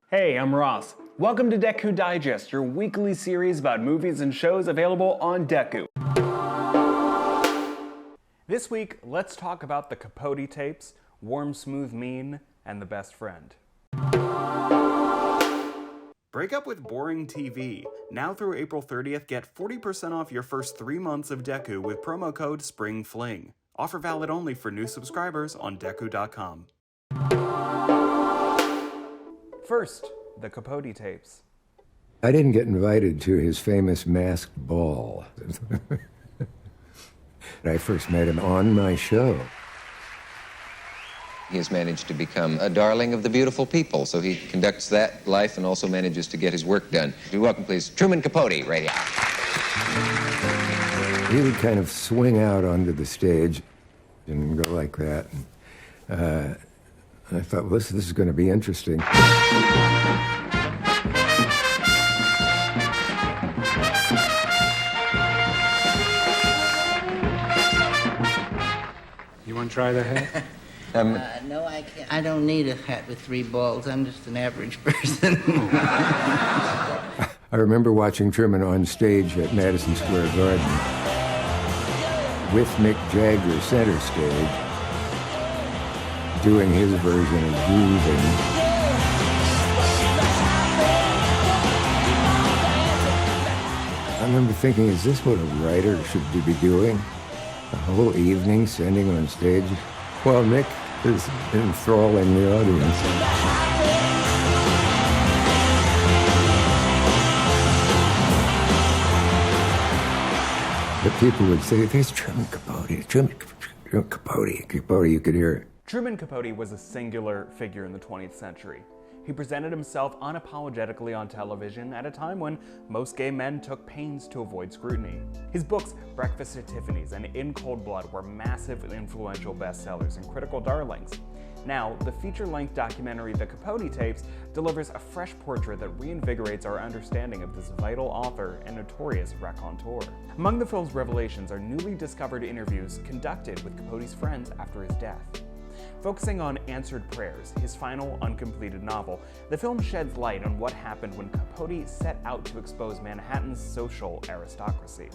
Hey, I'm Ross. Welcome to Deku Digest, your weekly series about movies and shows available on Dekkoo. This week, let's talk about the Capote Tapes, Warm, Smooth, Mean, and The Best Friend. Break up with boring TV. Now through April 30th, get 40% off your first 3 months of Deku with promo code SPRINGFLING. Offer valid only for new subscribers on Dekkoo.com. First, the Capote Tapes. I didn't get invited to his famous masked ball. I first met him on my show. He has managed to become a darling of the beautiful people, so he conducts that life and also manages to get his work done. We welcome, please, Truman Capote, right here. He would kind of swing out onto the stage and go like that. And, I thought, well, this is going to be interesting. You want to try the hat? No, I can't. I don't need a hat with 3 balls. I'm just an average person. I remember watching Truman on stage at Madison Square Garden with Mick Jagger center stage, doing his version of Groovin'. I remember thinking, is this what a writer should be doing? A whole evening standing on stage while Mick is enthralling the audience. But people would say, there's Truman Capote, Capote, you could hear it. Truman Capote was a singular figure in the 20th century. He presented himself unapologetically on television at a time when most gay men took pains to avoid scrutiny. His books, Breakfast at Tiffany's and In Cold Blood, were massive and influential bestsellers and critical darlings. Now, the feature-length documentary The Capote Tapes delivers a fresh portrait that reinvigorates our understanding of this vital author and notorious raconteur. Among the film's revelations are newly discovered interviews conducted with Capote's friends after his death. Focusing on Answered Prayers, his final uncompleted novel, the film sheds light on what happened when Capote set out to expose Manhattan's social aristocracy.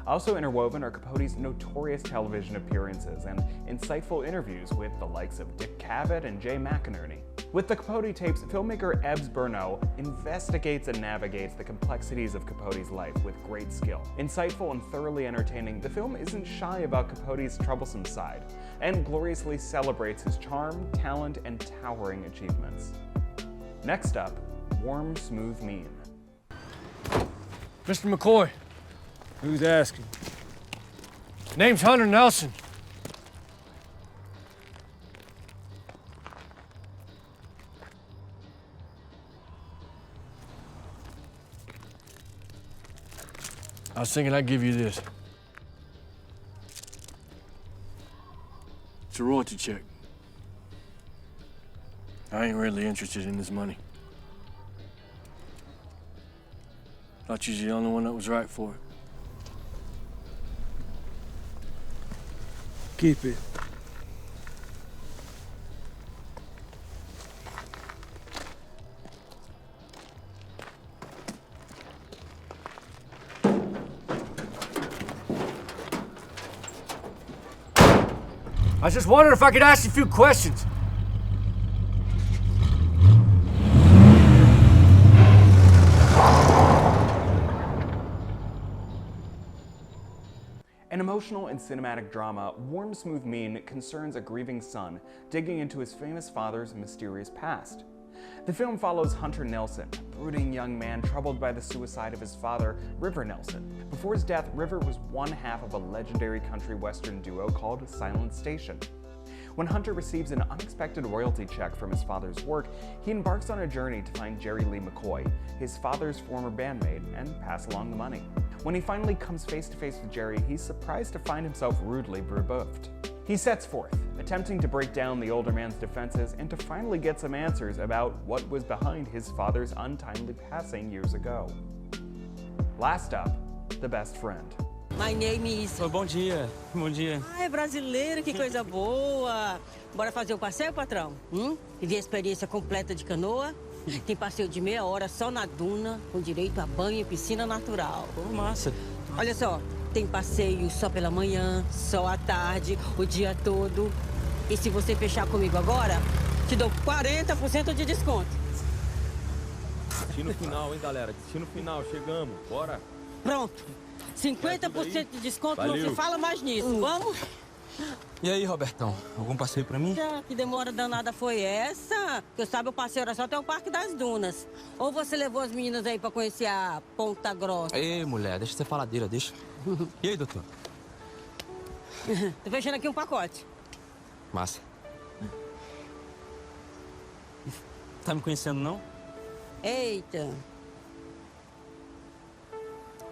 Also interwoven are Capote's notorious television appearances and insightful interviews with the likes of Dick Cavett and Jay McInerney. With the Capote Tapes, filmmaker Ebbs Burnell investigates and navigates the complexities of Capote's life with great skill. Insightful and thoroughly entertaining, the film isn't shy about Capote's troublesome side, and gloriously celebrates his charm, talent, and towering achievements. Next up, Warm, Smooth, Mean. Mr. McCoy. Who's asking? Name's Hunter Nelson. I was thinking I'd give you this. It's a royalty check. I ain't really interested in this money. Thought you was the only one that was right for it. Keep it. I was just wondering if I could ask you a few questions. An emotional and cinematic drama, Warm, Smooth, Mean concerns a grieving son digging into his famous father's mysterious past. The film follows Hunter Nelson, a brooding young man troubled by the suicide of his father, River Nelson. Before his death, River was one half of a legendary country western duo called Silent Station. When Hunter receives an unexpected royalty check from his father's work, he embarks on a journey to find Jerry Lee McCoy, his father's former bandmate, and pass along the money. When he finally comes face to face with Jerry, he's surprised to find himself rudely rebuffed. He sets forth, attempting to break down the older man's defenses and to finally get some answers about what was behind his father's untimely passing years ago. Last up, The Best Friend. My name is... Oh, bom dia. Bom dia. Ah, é brasileiro, que coisa boa. Bora fazer o passeio, patrão? Viver a experiência completa de canoa? Tem passeio de meia hora só na duna, com direito a banho e piscina natural. Pô, massa. Olha só, tem passeio só pela manhã, só à tarde, o dia todo. E se você fechar comigo agora, te dou 40% de desconto. Destino final, hein, galera? Destino final, chegamos. Bora. Pronto. 50% de desconto, Valeu. não se fala mais nisso. Vamos? E aí, Robertão? Algum passeio pra mim? Já, que demora danada foi essa? Que eu sabe, o passeio era só até o Parque das Dunas. Ou você levou as meninas aí pra conhecer a Ponta Grossa? Ei, mulher, deixa ser faladeira, deixa. E aí, doutor? Tô fechando aqui um pacote. Massa. Tá me conhecendo, não? Eita.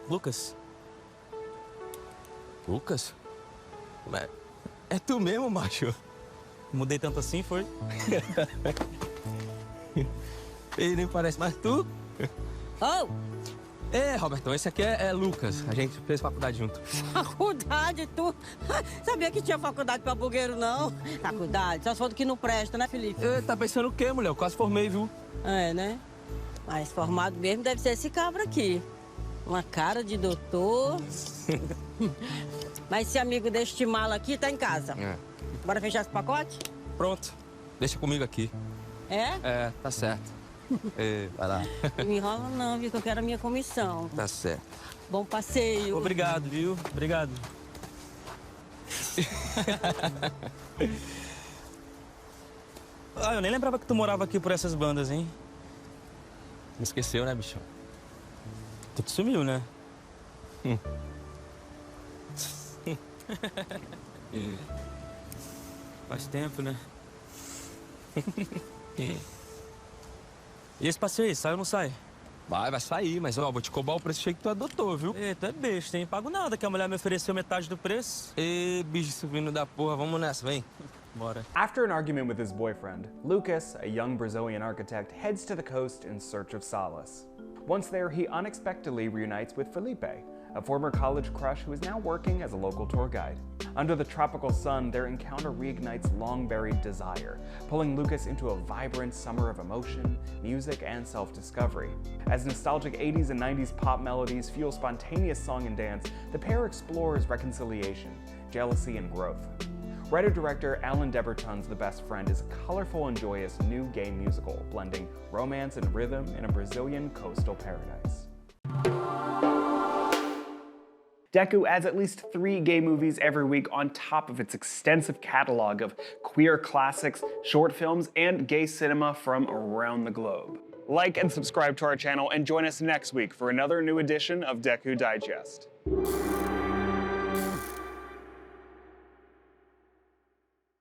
Lucas? Lucas? É tu mesmo, macho? Mudei tanto assim, foi? Ele nem parece mais tu. Oh, É, Robertão, esse aqui é Lucas. A gente fez faculdade junto. faculdade, tu? Sabia que tinha faculdade pra bugueiro, não? Faculdade, só se for do que não presta, né, Felipe? Tá pensando o quê, mulher? Eu quase formei, viu? É, né? Mas formado mesmo deve ser esse cabra aqui. Uma cara de doutor. Mas esse amigo deste mala aqui tá em casa. É. Bora fechar esse pacote? Pronto. Deixa comigo aqui. É? É, tá certo. Vai lá. Não me enrola não, viu? Que eu quero a minha comissão. Tá certo. Bom passeio. Obrigado, viu? Obrigado. Eu nem lembrava que tu morava aqui por essas bandas, hein? Me esqueceu, né, bichão? Tu te sumiu, né? Faz tempo, né? E esse passeio aí, sai ou não sai? Vai sair, mas ó, vou te cobrar o preço cheio que tu adotou, viu? Tu é besta, hein? Pago nada, que a mulher me ofereceu metade do preço. Ê, bicho subindo da porra, vamos nessa, vem. Bora. After an argument with his boyfriend, Lucas, a young Brazilian architect, heads to the coast in search of solace. Once there, he unexpectedly reunites with Felipe, a former college crush who is now working as a local tour guide. Under the tropical sun, their encounter reignites long-buried desire, pulling Lucas into a vibrant summer of emotion, music, and self-discovery. As nostalgic 80s and 90s pop melodies fuel spontaneous song and dance, the pair explores reconciliation, jealousy, and growth. Writer-director Alan Deberton's The Best Friend is a colorful and joyous new gay musical, blending romance and rhythm in a Brazilian coastal paradise. Dekkoo adds at least 3 gay movies every week on top of its extensive catalog of queer classics, short films, and gay cinema from around the globe. Like and subscribe to our channel and join us next week for another new edition of Dekkoo Digest.